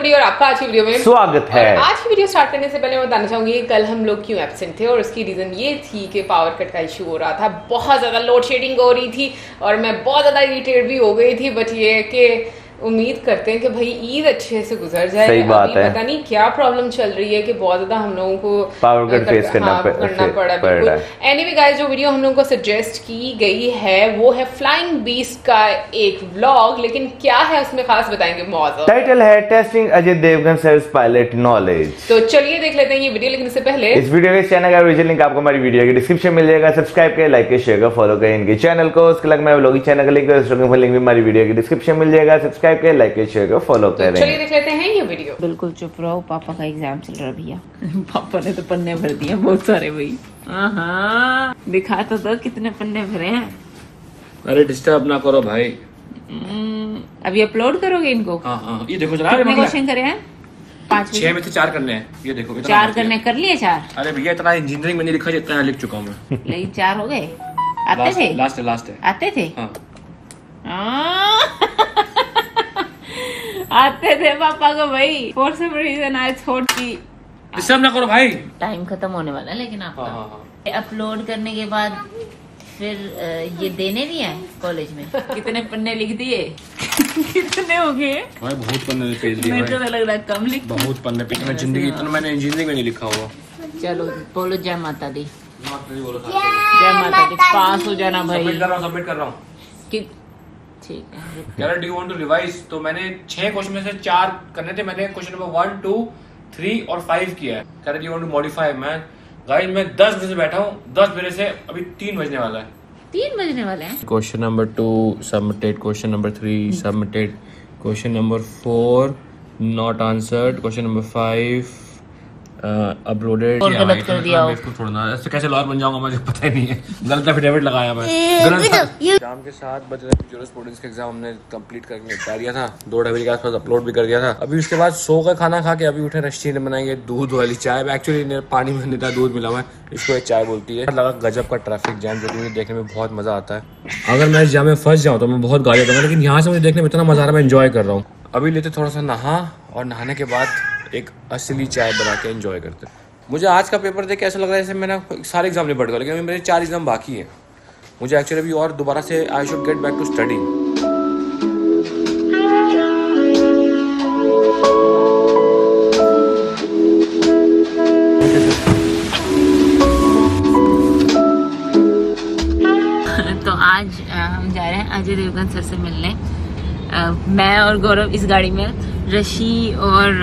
Everybody और आपका आज की वीडियो में स्वागत है। आज की वीडियो स्टार्ट करने से पहले मैं बताना चाहूंगी कि कल हम लोग क्यों एब्सेंट थे और उसकी रीजन ये थी कि पावर कट का इशू हो रहा था, बहुत ज्यादा लोड शेडिंग हो रही थी और मैं बहुत ज्यादा इरिटेट भी हो गई थी। बट ये है कि उम्मीद करते हैं कि भाई ईद अच्छे से गुजर जाए। सही बात है। पता नहीं क्या प्रॉब्लम चल रही है कि बहुत ज्यादा हम लोगों को पावर कट फेस करना पड़ा बिल्कुल। एनीवे गाइस, जो वीडियो हम लोगों को सजेस्ट की गई है वो है फ्लाइंग बीस्ट का एक व्लॉग, लेकिन क्या है उसमें खास बताएंगे मौजूद। टाइटल है testing Ajay Devgan self pilot knowledge. तो चलिए देख लेते हैं ये वीडियो, लेकिन इससे पहले इस वीडियो के चैनल का ओरिजिनल लिंक आपको हमारी वीडियो के डिस्क्रिप्शन में मिल जाएगा। सब्सक्राइब करें, लाइक करें, शेयर करें, फॉलो करें इनके चैनल को। उसके अलग मैं व्लॉगिंग चैनल का लिंक भी हमारी वीडियो के डिस्क्रिप्शन मिल जाएगा। सब्सक्राइब करें, लाइक करें, शेयर को फॉलो करें। चलिए देख लेते हैं ये वीडियो। बिल्कुल चुप रहो, पापा का एग्जाम चल रहा है भैया। पापा ने तो पन्ने भर दिए बहुत सारे भाई। दिखा तो दो कितने पन्ने भरे हैं। अरे डिस्टर्ब ना करो भाई। अभी अपलोड करोगे इनको? हाँ ये देखो जरा। कितने क्वेश्चन करे हैं? 5 6 में से 4 करने हैं। ये देखो 4 करने कर लिए 4। अरे भैया इतना इंजीनियरिंग में नहीं लिखा जितना लिख चुका हूँ मैं। लेकिन 4 हो गए। आते थे लास्ट है आते थे हाँ। आते थे पापा को भाई। For some reason I thought कि डिस्टर्ब ना करो भाई। टाइम खत्म होने वाला है, लेकिन आपका अपलोड करने के बाद फिर ये देने भी है कॉलेज में। कितने पन्ने लिख दिए? कितने हो गए भाई? बहुत पन्ने पेज दिए मेरे को तो लग रहा है कम लिख। बहुत पन्ने पेज में जिंदगी इतना मैंने इंजीनियरिंग में नहीं लिखा हुआ। चलो बोलो जय माता दी। सबमिट जय माता दी। पास हो जाना भाई। कर रहा हूँ। ठीक है। यार do you want to revise? तो मैंने 6 क्वेश्चन में से 4 करने थे। मैंने क्वेश्चन नंबर 1, 2, 3 और 5 किया है। कह रहे do you want to modify? मैं 10 बजे से बैठा हूँ, 10 बजे से अभी 3 बजने वाला है। 3 बजने वाले हैं। Question number 2 submitted, question number 3 submitted, question number 4 not answered, question number 5 uploaded. और गलत कर दिया हो। इसको छोड़ना ऐसे कैसे लॉयर बन जाऊंगा मुझे पता ही नहीं है। गलत एफिडेविट लगाया मैं। शाम के 7 बजे जूरिस्प्रूडेंस का एग्जाम हमने कंप्लीट करके निपटा दिया था। 2:30 के आसपास अपलोड भी कर दिया था। अभी उसके बाद सो का खाना खा के अभी उठे। रश्मि ने बनाई है दूध वाली चाय। एक्चुअली पानी में नहीं था, दूध मिला हुआ है, इसको एक चाय बोलती है। लगा गजब का ट्रैफिक जैम, जो कि मुझे देखने में बहुत मजा आता है। अगर मैं इस जाम में फंस जाऊँ तो मैं बहुत गाली दूंगा, लेकिन यहाँ से मुझे देखने में इतना मजा आ रहा है, मैं एंजॉय कर रहा हूँ। अभी लेते थोड़ा सा नहा और नहाने के बाद एक असली चाय बना के एंजॉय करते। मुझे आज का पेपर देख के ऐसा लग रहा है जैसे मैंने सारे एग्जाम निपट गया, लेकिन अभी मेरे 4 एग्जाम बाकी हैं। मुझे एक्चुअली अभी और दोबारा से I should get back to study. तो आज हम जा रहे हैं अजय देवगन सर से मिलने। मैं और गौरव इस गाड़ी में, ऋषि और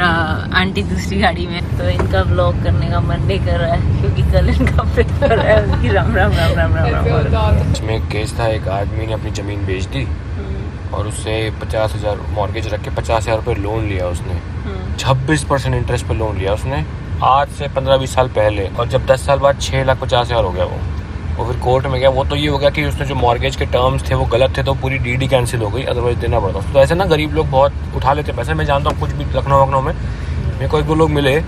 आंटी दूसरी गाड़ी में। तो इनका व्लॉग करने का मन नहीं कर रहा है क्योंकि कल इनका पेपर है। उसकी राम राम राम राम राम राम। इसमें एक केस था, एक आदमी ने अपनी ज़मीन बेच दी और उससे 50,000 मॉर्गेज रख के 50,000 रुपये लोन लिया उसने। 26% इंटरेस्ट पे लोन लिया उसने, आज से 15-20 साल पहले। और जब 10 साल बाद 6,50,000 हो गया वो फिर कोर्ट में गया। वो तो ये हो गया कि उसने जो मॉर्गेज के टर्म्स थे वो गलत थे, तो पूरी डीडी कैंसिल हो गई, अदरवाइज देना पड़ता। तो ऐसे ना गरीब लोग बहुत उठा लेते पैसे। मैं जानता हूँ कुछ भी लखनऊ में मेरे को 1-2 लोग मिले,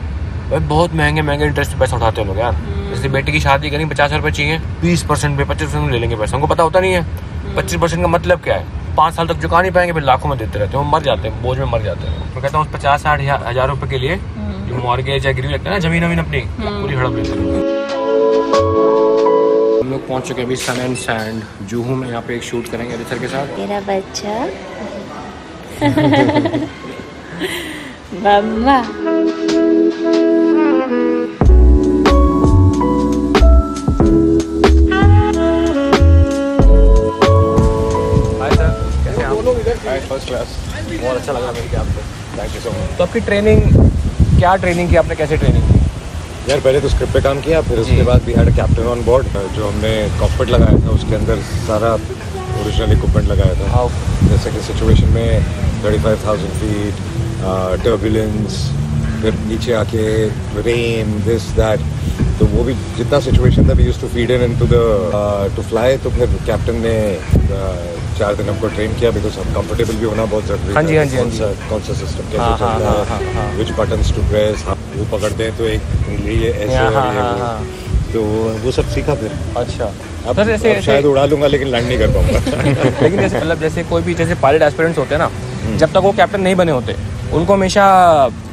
भाई बहुत महंगे इंटरेस्ट पे पैसा उठाते हैं लोग यार। जैसे बेटी की शादी करेंगे, 50,000 रुपये चाहिए, 20% पे 25% ले लेंगे पैसा। उनको पता होता नहीं है 25% का मतलब क्या है। 5 साल तक चुका नहीं पाएंगे, फिर लाखों में देते रहते हैं, वो मर जाते हैं, बोझ में मर जाते हैं। तो कहता हूँ 50-60 हज़ार रुपये के लिए जो मॉर्गेज या गिरवी लगता है ना, जमीन अपनी पूरी हड़प लेते हैं। हम लोग पहुंच चुके हैं अभी सन एंड सैंड जूहू में। यहाँ पे एक शूट करेंगे अली सर के साथ। मेरा बच्चा मम्मा। हाय सर, कैसे हैं आप? First class. बहुत अच्छा लगा मिलकर आपको। Thank you so much. तो आपकी ट्रेनिंग, क्या ट्रेनिंग की आपने, कैसे ट्रेनिंग की? यार पहले तो स्क्रिप्ट पे काम किया, फिर उसके बाद we had a captain on board. जो हमने कॉकपिट लगाया था उसके अंदर सारा ओरिजिनल इक्विपमेंट लगाया था। जैसे कि सिचुएशन में 35,000 फीट, टर्बुलेंस, फिर नीचे आके रेन, दिस दैट, तो वो भी जितना सिचुएशन था we used to feed in into the to fly. तो फिर कैप्टन ने 4 दिन हमको ट्रेन किया, बिकॉज हम कंफर्टेबल भी होना बहुत जरूरी है। कौन सा सिस्टम कैसे चलता है, विच बटन्स टू प्रेस, वो पकड़ते हैं तो एक ये ऐसे, तो वो सब सीखा फिर। अच्छा, अब जैसे शायद उड़ा लूंगा लेकिन लैंड नहीं कर पाऊंगा। लेकिन जैसे मतलब जैसे कोई भी जैसे पायलट एस्पिरेंट्स होते हैं ना, जब तक वो कैप्टन नहीं बने होते उनको हमेशा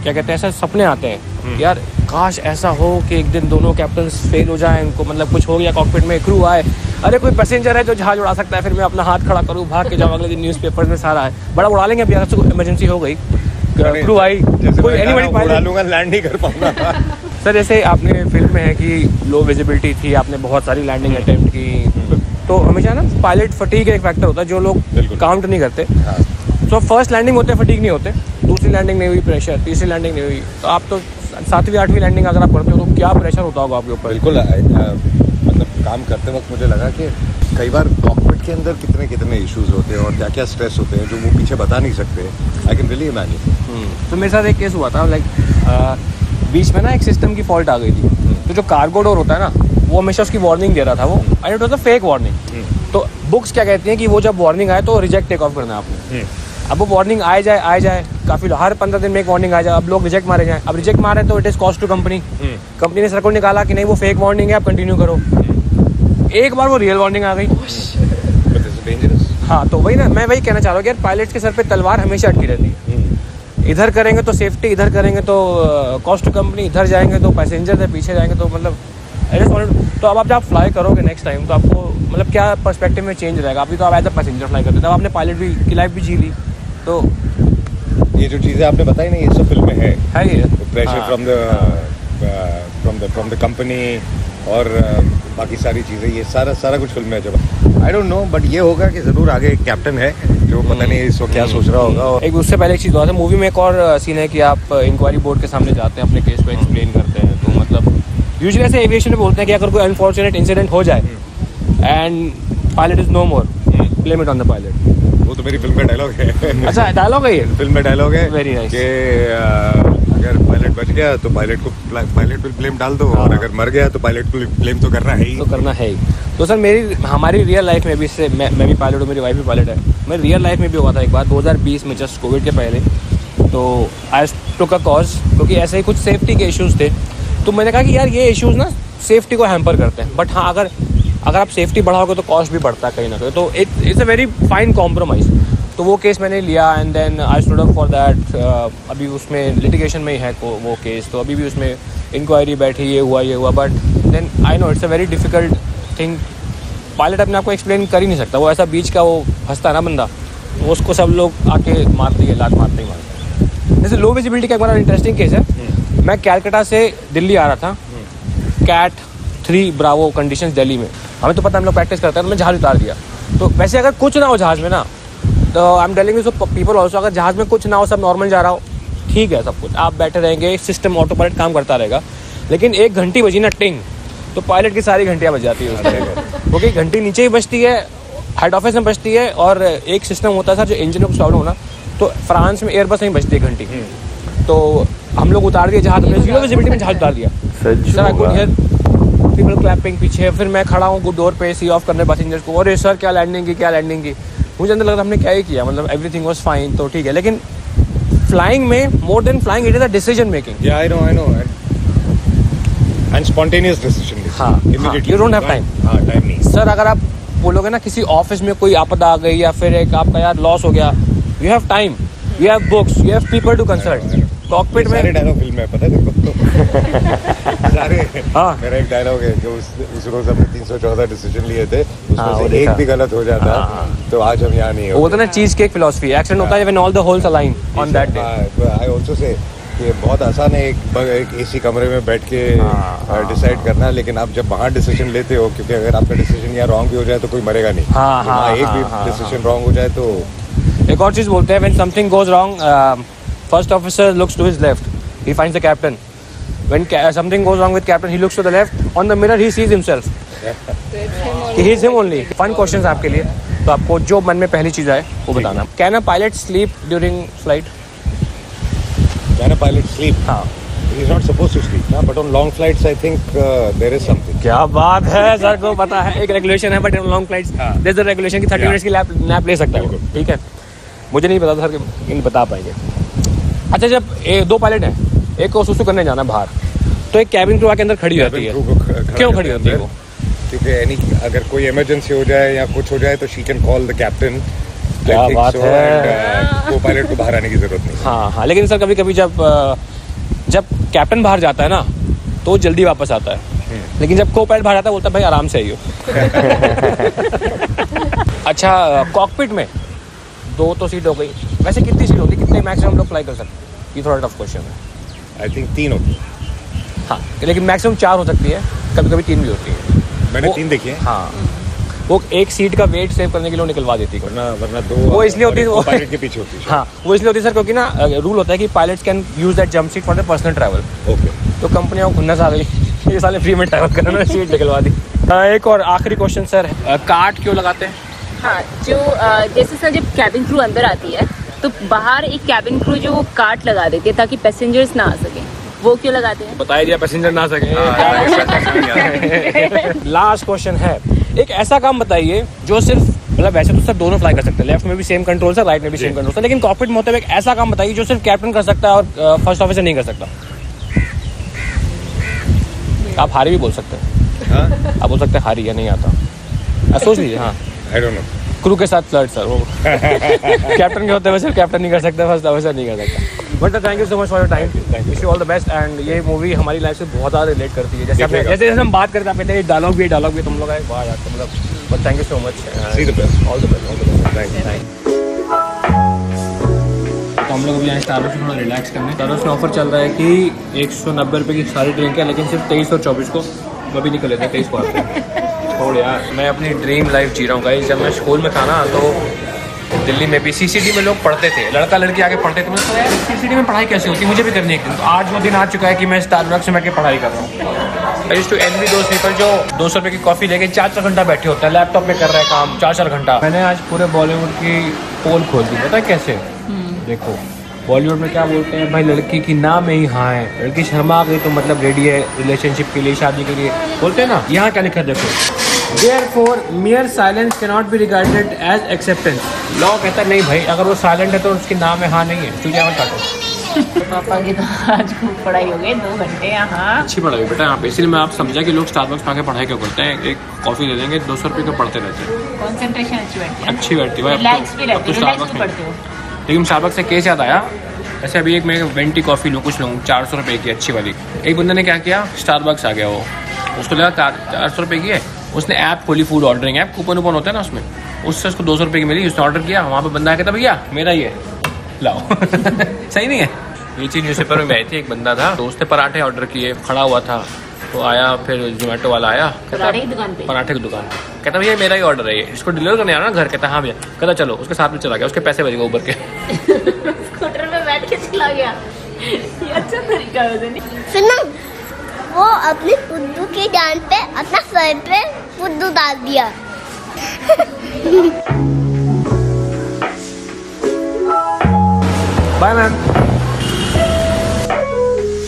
क्या कहते हैं ऐसे सपने आते हैं यार काश ऐसा हो कि एक दिन दोनों कैप्टन फेल हो जाए, उनको मतलब कुछ हो गया कॉकपिट में, क्रू आए, अरे कोई पैसेंजर है जो जहाज उड़ा सकता है, फिर मैं अपना हाथ खड़ा करूँ, भाग के जाऊँ, अगले दिन न्यूज़पेपर में सारा है, बड़ा उड़ा लेंगे अभी अगर इमरजेंसी हो गई, क्रू आई, कोई एनीबॉडी उड़ा लूंगा, लैंड नहीं कर पाऊंगा। सर जैसे आपने फिल्म में है कि लो विजिबिलिटी थी, आपने बहुत सारी लैंडिंग अटेम्प्ट की, तो हमेशा ना पायलट फटीग एक फैक्टर होता है जो लोग काउंट नहीं करते। तो फर्स्ट लैंडिंग होते फटीग नहीं होते, दूसरी लैंडिंग नहीं हुई प्रेशर, तीसरी लैंडिंग नहीं हुई, तो आप तो 7वीं 8वीं लैंडिंग अगर आप करते हो तो क्या प्रेशर होता होगा आपके ऊपर? बिल्कुल, मतलब काम करते वक्त मुझे लगा कि कई बार कॉकपिट के अंदर कितने कितने इश्यूज होते हैं और क्या क्या स्ट्रेस होते हैं जो वो पीछे बता नहीं सकते। I can really imagine. तो मेरे साथ एक केस हुआ था, लाइक बीच में ना एक सिस्टम की फॉल्ट आ गई थी, तो जो कार्गो डोर होता है ना वो हमेशा उसकी वार्निंग दे रहा था, वो and it was a fake warning. तो बुक्स क्या कहती हैं कि वो जब वार्निंग आए तो रिजेक्ट टेक ऑफ करना है आपने। अब वो वार्निंग आए जाए काफ़ी, हर 15 दिन में एक वार्निंग आ जाए, अब लोग रिजेक्ट मारे जाएं, अब रिजेक्ट मारे तो it is cost to company. Company ने सर्कुलर निकाला कि नहीं वो फेक वार्निंग है, आप कंटिन्यू करो। एक बार वो रियल वार्निंग आ गई। हाँ, तो वही ना, मैं वही कहना चाह रहा हूँ कि यार पायलट्स के सर पे तलवार हमेशा अटकी रहती है। इधर करेंगे तो सेफ्टी, इधर करेंगे तो कॉस्ट टू कंपनी, इधर जाएंगे तो पैसेंजर है, पीछे जाएंगे तो मतलब तो अब जब आप फ्लाई करोगे नेक्स्ट टाइम तो आपको मतलब क्या पर्सपेक्टिव में चेंज रहेगा। अभी तो आप एज अ पैसेंजर फ्लाई करते थे, तब आपने पायलट भी की लाइफ भी जी ली। तो ये जो चीज़ें आपने बताई ना, ये सब फिल्म में है ये प्रेशर फ्रॉम द कंपनी और बाकी सारी चीज़ें, ये सारा कुछ फिल्म में है। जब आई डोंट नो, बट ये होगा कि ज़रूर आगे एक कैप्टन है जो पता नहीं इसको क्या सोच रहा होगा। और एक उससे पहले एक चीज़ हुआ था मूवी में, एक और सीन है कि आप इंक्वायरी बोर्ड के सामने जाते हैं, अपने केस को एक्सप्लेन करते हैं। तो मतलब यूजुअली ऐसे एविएशन में बोलते हैं कि अगर कोई अनफॉर्चुनेट इंसिडेंट हो जाए and pilot is no more, blame it on the pilot. वो तो मेरी फिल्म का डायलॉग है। अच्छा, डायलॉग है ये? फिल्म में डायलॉग है वेरी नाइस कि अगर पायलट बच गया तो पायलट पे ब्लेम डाल दो, और अगर मर गया तो पायलट को ब्लेम तो करना है ही। तो सर हमारी रियल लाइफ में भी, इससे मैं भी पायलट हूँ, मेरी वाइफ भी पायलट है, मैं रियल लाइफ में भी हुआ था एक बार 2020 में, जस्ट कोविड के पहले। तो आई टुक अ कॉज, क्योंकि ऐसे ही कुछ सेफ्टी के इश्यूज़ थे, तो मैंने कहा कि यार ये इश्यूज़ ना सेफ्टी को हैम्पर करते हैं, बट हाँ अगर आप सेफ्टी बढ़ाओगे तो कॉस्ट भी बढ़ता है कहीं ना कहीं, तो it's a very fine compromise. तो वो केस मैंने लिया and then I stood up for that. अभी उसमें लिटिगेशन में ही है वो केस, तो अभी भी उसमें इंक्वायरी बैठी, ये हुआ, but then I know it's a very difficult thing. Pilot अपने आप को एक्सप्लेन कर ही नहीं सकता, वो ऐसा बीच का वो फंसता है ना बंदा, तो उसको सब लोग आके मारते हैं, लात मारते ही। जैसे लो विजिबिलिटी का एक बड़ा इंटरेस्टिंग केस है। मैं कैलकाटा से दिल्ली आ रहा था, कैट 3 ब्रावो कंडीशंस दिल्ली में, हमें तो पता हम लोग प्रैक्टिस करते हैं, तो मैं जहाज उतार दिया। तो वैसे अगर कुछ ना हो जहाज में ना, तो I am telling you people also, अगर जहाज में कुछ ना हो, सब नॉर्मल जा रहा हो, ठीक है सब कुछ, आप बैठे रहेंगे, सिस्टम ऑटो पायलट काम करता रहेगा। लेकिन एक घंटी बजी ना टिंग, तो पायलट की सारी घंटियाँ बज जाती है उसमें, क्योंकि घंटी नीचे ही बजती है, हेड ऑफिस में बजती है, और एक सिस्टम होता है सर जो इंजन को प्रॉब्लम होना, तो फ्रांस में एयरबस में बजती है घंटी। तो हम लोग उतार दिए जहाज, हमने 0 विजिबिलिटी में जहाज उतार दिया। Sir I could hear people clapping पीछे, फिर मैं खड़ा हूँ डोर पे, सी ऑफ करने पैसेंजर्स को, अरे सर क्या लैंडिंग की। मुझे अंदर लग रहा हमने क्या ही किया, मतलब एवरीथिंग वाज फाइन, तो ठीक है। लेकिन फ्लाइंग में, more than flying, it is a decision making. I know and spontaneous decision. हाँ, you don't have time. Time नहीं सर। अगर आप बोलोगे ना किसी ऑफिस में कोई आपदा आ गई, या फिर एक आपका यार लॉस हो गया, you have time, you have books, you have people to consult. Cockpit में सारे डायलॉग फिल्म में पता है तेरे सारे। हाँ, मेरा एक डायलॉग है जो उस रोज हमने 314 डिसीजन लिए थे, उसमें से एक भी गलत हो जाता तो आज हम यहाँ नहीं होते। वो तो ना चीज केक फिलॉसफी, एक्सीडेंट होता है when all the holes align on that day. I also say कि बहुत आसान है एक एसी कमरे में बैठ के डिसाइड करना, लेकिन आप जब वहाँ डिसीजन लेते हो, क्योंकि अगर आपका डिसीजन यहाँ रॉन्ग भी हो जाए तो कोई मरेगा नहीं। एक भी डिसीजन रॉन्ग हो जाए तो। एक और चीज बोलते हैं, when something goes wrong, first officer looks to his left, he finds the captain. When something goes wrong with captain, he looks to the left. On the mirror, he sees himself. He is him only. Fun questions आपके लिए, तो आपको जो मन में पहली चीज आए वो बताना। Can a pilot sleep during flight? Can a pilot sleep? हाँ. He is not supposed to sleep, but on long flights, I think there is something. क्या बात है, सर को पता है, एक रेगुलेशन है, but on long flights, there's a regulation कि 30 मिनट्स की नैप ले सकता है, ठीक है। मुझे नहीं पता सर, नहीं बता पाएंगे। अच्छा, जब 2 पायलट हैं, एक को सुसु करने जाना बाहर, तो एक कैबिन क्रू आके अंदर खड़ी रहती है, क्यों खड़ी रहती है वो? क्योंकि अगर कोई इमरजेंसी हो जाए या कुछ हो जाए तो she can call the captain क्या बात है। को पायलट को बाहर आने की जरूरत नहीं। हाँ, लेकिन सर कभी कभी जब कैप्टन बाहर जाता है ना तो जल्दी वापस आता है, लेकिन जब को पायलट बाहर आता है बोलता है भाई आराम से आइयो। अच्छा, कॉकपिट में 2 तो सीट हो गई, वैसे कितनी सीट होती है, कितने मैक्सिमम लोग फ्लाई कर सकते हैं? ये थोड़ा टफ क्वेश्चन है। आई थिंक 3 होती है। हाँ, लेकिन मैक्सिमम 4 हो सकती है, कभी कभी 3 भी होती है। मैंने 3 देखी है। हाँ, वो एक सीट का वेट सेव करने के लिए निकलवा देती है, वरना 2 वो इसलिए होती है, वो पायलट के पीछे होती है। हाँ, वो इसलिए होती है सर क्योंकि ना रूल होता है कि pilots can use that jump seat for the personal travel. Okay, तो कंपनियों को खुन्नस आ गई, ये साले फ्री में ट्रैवल करने में सीट निकलवा दी। एक और आखिरी क्वेश्चन सर, कार्ड क्यों लगाते हैं? हाँ, जो जैसे सर जब कैबिन क्रू अंदर आती है तो बाहर एक कैबिन क्रू जो वो कार्ट लगा देती है ताकि पैसेंजर्स ना आ सके, वो क्यों लगाते हैं? बता दिया, पैसेंजर ना आ सके। लास्ट क्वेश्चन है, एक ऐसा काम बताइए जो सिर्फ, मतलब वैसे तो सर दोनों फ्लाई कर सकते हैं, लेफ्ट में भी सेम कंट्रोल सर, राइट में भी सेम कंट्रोल सर, लेकिन कॉकपिट में होता है एक ऐसा काम बताइए जो सिर्फ कैप्टन कर सकता है और फर्स्ट ऑफिसर नहीं कर सकता। आप हारी भी बोल सकते हैं, आप बोल सकते हैं हारी या नहीं आता, सोच लीजिए। हाँ, आई डोंट नो। क्रू के साथ फ्लर्ट सर, वो कैप्टन के होते हुए सिर्फ कैप्टन नहीं कर सकता, फर्स्ट ऑफिसर नहीं कर सकता। But thank you so much for your time, wish you all the best. And ये मूवी हमारी लाइफ से बहुत ज़्यादा रिलेट करती है, जैसे हम बात करते हैं, आप कहते हैं डायलॉग भी तुम लोग आए बाहर आते, मतलब but thank you so much, see the best, all the best, thank you. तो हम लोग अभी आए स्टारबक्स में थोड़ा रिलैक्स करने। स्टारबक्स में ऑफर चल रहा है कि 190 रुपये की सारी ड्रिंक है, लेकिन सिर्फ 23 और 24 को, वो भी निकल लेते हैं 23 को आते हैं। छोड़ यार, मैं अपनी ड्रीम लाइफ जी रहा हूँ गाइस। जब मैं स्कूल में था ना तो दिल्ली में भी सीसीडी में लोग पढ़ते थे, लड़का लड़की आके पढ़ते थे, मैं तो यार सीसीडी में पढ़ाई कैसे होती है, मुझे भी करनी है एक दिन। तो आज वो दिन आ चुका है कि मैं स्टारबक्स में आके पढ़ाई कर रहा हूँ। I used to envy those people जो 200 रुपये की कॉफ़ी लेके 4-4 घंटा बैठे होते हैं, लैपटॉप पे कर रहे हैं काम 4-4 घंटा। मैंने आज पूरे बॉलीवुड की पोल खोल दी, पता है कैसे? देखो, बॉलीवुड में क्या बोलते हैं भाई, लड़की की ना में ही हाँ है, लड़की शर्मा गई तो मतलब रेडी है रिलेशनशिप के लिए, शादी के लिए, बोलते हैं ना। यहाँ क्या लिखा है देखो, Therefore, mere silence cannot be regarded as acceptance. Law कहता है नहीं भाई, अगर वो साइलेंट है तो उसकी नाम में हाँ नहीं है, चुजा मत काटो। पापा की तो आज खूब पढ़ाई हो गई, 2 घंटे यहाँ। अच्छी पढ़ाई बेटा यहाँ पे, इसलिए मैं आप समझा कि लोग स्टारबक्स में आके पढ़ाई क्यों करते हैं, एक कॉफ़ी ले लेंगे 200 रुपये का पढ़ते रहते हैं, कंसंट्रेशन अच्छी बैठती भाई। रिलैक्स भी रहती है, स्टारबक्स में पढ़ते हो। लेकिन स्टारबक्स से केस याद आया, ऐसे अभी एक मैं वेंटी कॉफ़ी लूँ, कुछ लूँ 400 रुपये की अच्छी वाली, एक बंदे ने क्या किया, स्टारबक्स आ गया, वो उसको लगा 400 रुपये की है, उसने ऐप खोली, फूड ऑर्डरिंग ऐप, कूपन वूपन होता है ना उसमें, उससे उसको 200 रुपये की मिली, उसने ऑर्डर किया, वहाँ पे बंदा आ कहता भैया मेरा ही है, लाओ। सही नहीं है? ये चीज़ न्यूज़पेपर में आई थी, एक बंदा था तो उसने पराठे ऑर्डर किए, खड़ा हुआ था, तो आया, फिर जोमेटो वाला आया, पराठे की दुकान पे, पराठे की दुकान, कहता भैया मेरा ही ऑर्डर है ये, इसको डिलीवर करने आना घर, कहता हाँ भैया, कहता चलो, उसके साथ में चला गया, उसके पैसे बच गए ऊबर के। स्कूटर में बैठ के चला गया, ये अच्छा तरीका है। सुनो, वो अपने फुद्दू की जान पे अपना सर पे फुद्दू डाल दिया। Bye ma'am.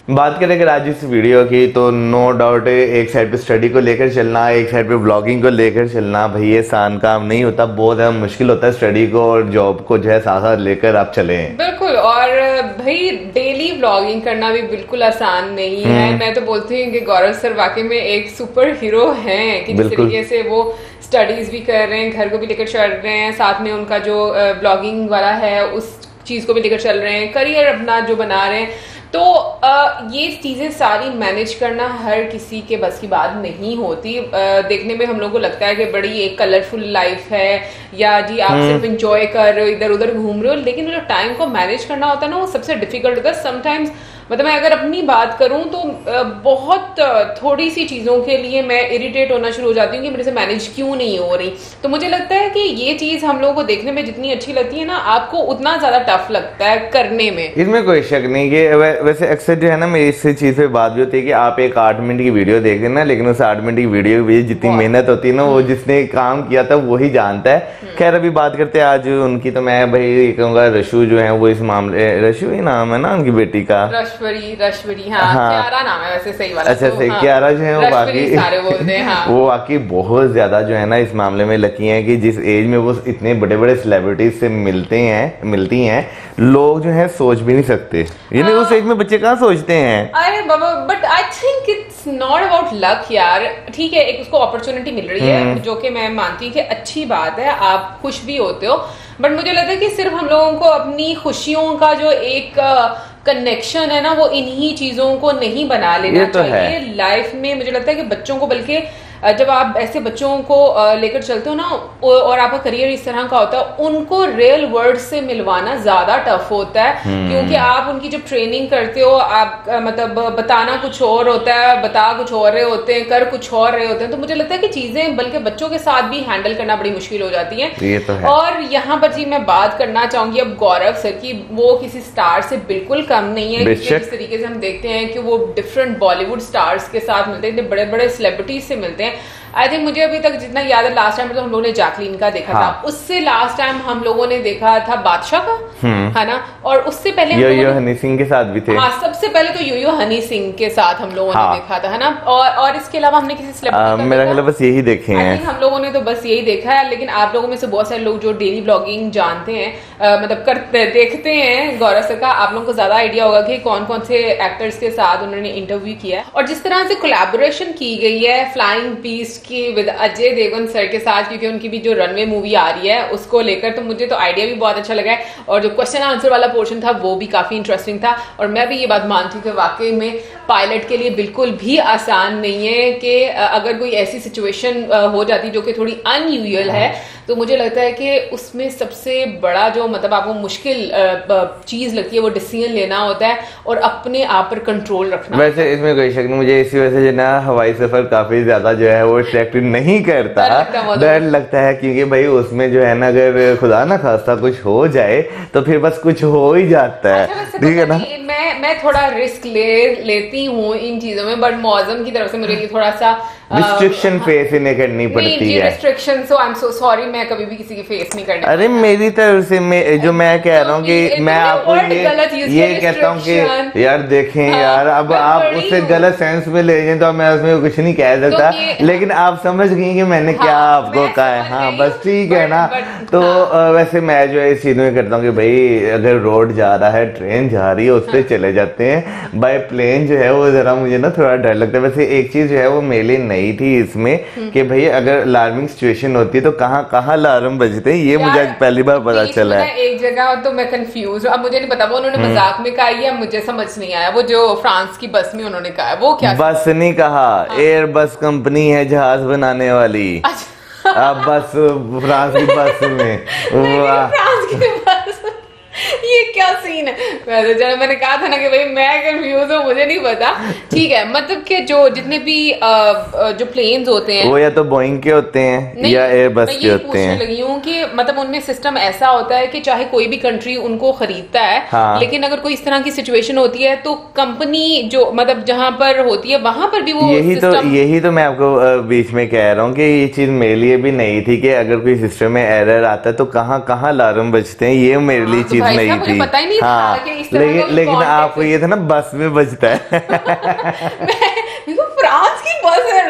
बात करें अगर आज इस वीडियो की, तो नो डाउट है एक साइड पे स्टडी को लेकर चलना, एक साइड पे ब्लॉगिंग को लेकर चलना, भाई ये आसान काम नहीं होता, बहुत ज़्यादा मुश्किल होता है स्टडी को और जॉब को जो है साथ साथ लेकर आप चले। बिल्कुल, और भाई डेली ब्लॉगिंग करना भी बिल्कुल आसान नहीं है। मैं तो बोलती हूँ कि गौरव सर वाकई में एक सुपर हीरो हैं कि जिस तरीके से वो स्टडीज भी कर रहे हैं, घर को भी लेकर चल रहे हैं, साथ में उनका जो ब्लॉगिंग वाला है उस चीज को भी लेकर चल रहे हैं, करियर अपना जो बना रहे हैं। तो ये चीज़ें सारी मैनेज करना हर किसी के बस की बात नहीं होती। देखने में हम लोग को लगता है कि बड़ी एक कलरफुल लाइफ है, या जी आप सिर्फ एंजॉय कर रहे हो, इधर उधर घूम रहे हो, लेकिन जो टाइम को मैनेज करना होता है ना, वो सबसे डिफिकल्ट होता है। समटाइम्स मतलब मैं अगर अपनी बात करूं तो बहुत थोड़ी सी चीज़ों के लिए मैं इरिटेट होना शुरू हो जाती हूँ कि मेरे से मैनेज क्यों नहीं हो रही। तो मुझे लगता है कि ये चीज़ हम लोगों को देखने में जितनी अच्छी लगती है ना, आपको उतना ज़्यादा टफ लगता है करने में। इसमें कोई शक नहीं कि वैसे अक्सर जो है ना, मेरी इस चीज़ पे बात भी होती है कि आप एक 8 मिनट की वीडियो देख रहे ना, लेकिन उस 8 मिनट की वीडियो के पीछे जितनी मेहनत होती है ना, वो जिसने काम किया था वही जानता है। खैर अभी बात करते हैं आज उनकी, तो मैं भाई कहूँगा रशु जो है वो इस मामले, रशु ही नाम है ना उनकी बेटी का, रश्वरी हाँ, क्यारा नाम है वैसे सही वाला। अच्छा, सही, क्यारा जो है वो बाकी सारे बोलते हैं हाँ। वो बाकी बहुत ज्यादा जो है ना इस मामले में लकी हैं कि जिस एज में वो इतने बड़े बड़े सेलिब्रिटीज से मिलती हैं, लोग जो है सोच भी नहीं सकते, यानी उस एज में बच्चे कहाँ सोचते हैं। अरे बाबा, but I think it's not about luck यार, ठीक है, एक उसको अपॉर्चुनिटी मिल रही है जो कि मैं मानती हूँ कि अच्छी बात है, आप खुश भी होते हो, बट मुझे लगता है कि सिर्फ हम लोगों को अपनी खुशियों का जो एक कनेक्शन है ना, वो इन्हीं चीजों को नहीं बना लेना चाहिए लाइफ में। मुझे लगता है कि बच्चों को, बल्कि जब आप ऐसे बच्चों को लेकर चलते हो ना और आपका करियर इस तरह का होता है, उनको रियल वर्ल्ड से मिलवाना ज्यादा टफ होता है, क्योंकि आप उनकी जब ट्रेनिंग करते हो, आप मतलब बताना कुछ और होता है, बता कुछ और रहे होते हैं, कर कुछ और रहे होते हैं, तो मुझे लगता है कि चीजें बल्कि बच्चों के साथ भी हैंडल करना बड़ी मुश्किल हो जाती है। ये तो है। और यहाँ पर जी मैं बात करना चाहूंगी अब गौरव सर की, वो किसी स्टार से बिल्कुल कम नहीं है। जिस तरीके से हम देखते हैं कि वो डिफरेंट बॉलीवुड स्टार्स के साथ मिलते हैं, बड़े बड़े सेलिब्रिटीज से मिलते हैं। आई थिंक मुझे अभी तक जितना याद है, लास्ट टाइम तो हम लोगों ने जैकलीन का देखा था, उससे लास्ट टाइम हम लोगों ने देखा था बादशाह का, है ना, और उससे पहले यो हनी सिंह के साथ भी थे। हाँ, सबसे पहले तो यो हनी सिंह के साथ हम लोगों ने देखा था, है ना, और इसके अलावा हमने किसी सेलिब्रिटी मेरा ख्याल बस यही देखे हैं हम लोगों ने, तो बस यही देखा है। लेकिन आप लोगों में से बहुत सारे लोग जो डेली ब्लॉगिंग जानते हैं, मतलब करते देखते हैं गौरव सर का, आप लोगों को ज्यादा आइडिया होगा कि कौन कौन से एक्टर्स के साथ उन्होंने इंटरव्यू किया है, और जिस तरह से कोलैबोरेशन की गई है फ्लाइंग बीस्ट की विद अजय देवगन सर के साथ, क्योंकि उनकी भी जो रनवे मूवी आ रही है उसको लेकर, तो मुझे तो आइडिया भी बहुत अच्छा लगा है, और जो क्वेश्चन आंसर वाला पोर्शन था वो भी काफी इंटरेस्टिंग था। और मैं भी ये बात मानती हूँ कि वाकई में पायलट के लिए बिल्कुल भी आसान नहीं है कि अगर कोई ऐसी सिचुएशन हो जाती जो कि थोड़ी अनयूजुअल है, तो मुझे लगता है कि उसमें सबसे बड़ा जो मतलब आपको मुश्किल चीज लगती है वो डिसीजन लेना होता है और अपने आप पर कंट्रोल रखना। वैसे इसमें कोई शक नहीं, मुझे इसी वजह से जो ना हवाई सफर काफी ज्यादा जो है वो अट्रैक्टिव नहीं करता, डर लगता है, क्योंकि भाई उसमें जो है ना अगर खुदा ना खास्ता कुछ हो जाए तो फिर बस कुछ हो ही जाता है, ठीक है ना। मैं थोड़ा रिस्क लेती हूँ इन चीजों में, बट मौसम की तरफ से मुझे थोड़ा सा रिस्ट्रिक्शन फेस इन्हें करनी पड़ती है। Restriction, so I am so sorry, मैं कभी भी किसी की फेस नहीं करने। अरे मेरी तरफ से मैं कह रहा हूँ कि मैं आपको ये कहता हूँ कि यार देखें यार, अब आप उससे गलत सेंस में ले जाए तो मैं उसमें कुछ नहीं कह सकता, लेकिन आप समझ गई कि मैंने क्या आपको कहा है। हाँ बस ठीक है ना। तो वैसे मैं जो है इस चीज में करता हूँ कि भाई अगर रोड जा रहा है, ट्रेन जा रही है, उससे चले जाते हैं। बाय प्लेन जो है वो जरा मुझे ना थोड़ा डर लगता है। वैसे एक चीज जो है वो मेरे लिए नई थी इसमें कि भाई अगर अलार्मिंग सिचुएशन होती है तो कहाँ अलार्म बजते हैं, ये मुझे पहली बार पता चला है। एक जगह तो मैं कंफ्यूज हूँ, अब मुझे नहीं पता वो उन्होंने मजाक में कहा है, मुझे समझ नहीं आया। वो जो फ्रांस की बस में उन्होंने कहा है वो क्या? बस नहीं कहा, एयर बस कंपनी है जहाज बनाने वाली। अब बस फ्रांस की बस में फ्रांस की बस ये क्या सीन है? वैसे जब मैंने कहा था ना कि भाई मैं कंफ्यूज हूँ, मुझे नहीं पता। ठीक है, मतलब कि जो जितने भी जो प्लेन्स होते हैं वो या तो बोइंग के होते हैं या एयरबस के होते हैं। लगी हूँ कि मतलब उनमें सिस्टम ऐसा होता है कि चाहे कोई भी कंट्री उनको खरीदता है, हाँ। लेकिन अगर कोई इस तरह की सिचुएशन होती है तो कंपनी जो मतलब जहाँ पर होती है वहां पर भी वो यही तो मैं आपको बीच में कह रहा हूँ कि ये चीज मेरे लिए भी नहीं थी कि अगर कोई सिस्टम में एरर आता है तो कहाँ अलार्म बजते हैं, ये मेरे लिए चीज नहीं थी। पता ही नहीं था कि इस तरह लेकिन आपको ये था ना बस में बजता है। फ्रांस की बस है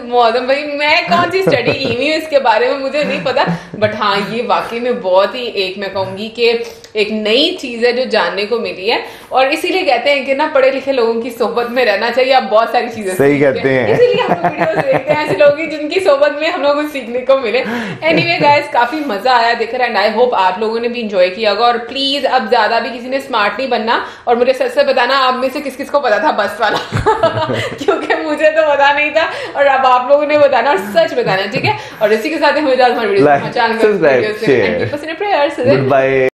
मौसम, भाई मैं कौन सी स्टडी की हुई हूँ इसके बारे में मुझे नहीं पता, बट हाँ ये वाकई में बहुत ही एक मैं कहूंगी कि एक नई चीज है जो जानने को मिली है। और इसीलिए कहते हैं कि ना पढ़े लिखे लोगों की सोहबत में रहना चाहिए। आप बहुत सारी चीजें सही कहते हैं, इसीलिए हम लोग वीडियोस देखते हैं ऐसे लोगों की जिनकी सोहबत में हम लोगों को सीखने को मिले। एनीवे गाइस, काफी मजा आया देखकर एंड आई होप आप लोगों ने भी इंजॉय किया होगा। और प्लीज अब ज्यादा भी किसी ने स्मार्ट नहीं बनना और मुझे सच से बताना आप में से किस किस को पता था बस वाला क्योंकि मुझे तो पता नहीं था और अब आप लोगों ने बताना और सच बताना, ठीक है। और इसी के साथ हमें हमारे video subscribe share, good bye.